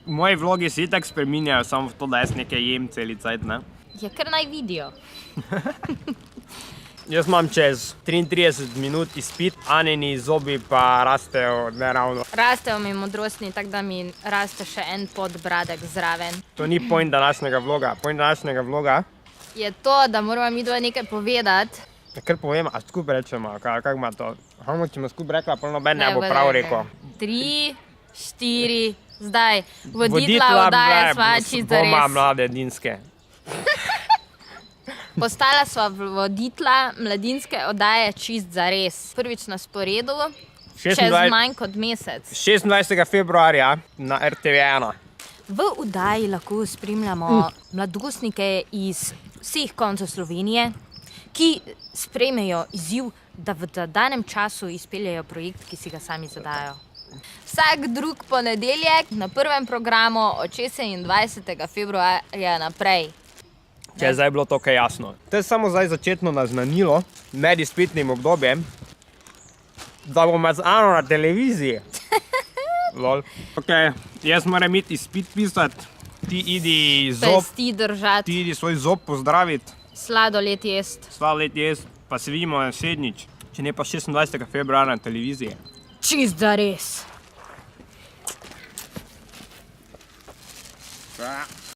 Moji vlogi se itak spreminjajo, samo v to, da jaz nekaj jem celi cajt, ne? Ja, kar naj vidijo. Jaz imam čez 33 minut izpit, Anini zobi pa rastejo neravno. Rastejo mi modrostni, tako da mi raste še en podbradek zraven. To ni point današnjega vloga. Point današnjega vloga Je to, da moramo mi dva nekaj povedati. je kar povem, a skupaj rečemo, kako ima to. Hamo, če ima skupaj rekla, pa noben ne bo prav rekel. 3, 4, zdaj. Voditla oddaje sva čisto Boma zares. mlade Dinske. Postala sva voditla mladinske oddaje čist zares. Prvič na sporedu, čez 26 manj kot mesec. 26. februarja na RTV1. V oddaji lahko spremljamo mladostnike iz vseh koncev Slovenije, ki sprejmejo izziv, da v danem času izpeljejo projekt, ki si ga sami zadajo. Vsak drug ponedeljek na prvem programu od 26. februarja naprej. Če je zdaj bilo to kaj jasno. To je samo zdaj začetno naznanilo med izpitnim obdobjem, da bomo z Ano na televiziji. Lol. Ok, jaz moram iti izpit pisati, ti idi Pesti držati, ti idi svoj zob pozdraviti, sladoled jest. sladoled jesti, pa se vidimo naslednjič, če ne pa 26. februarja na televiziji. Čist zares. Ja.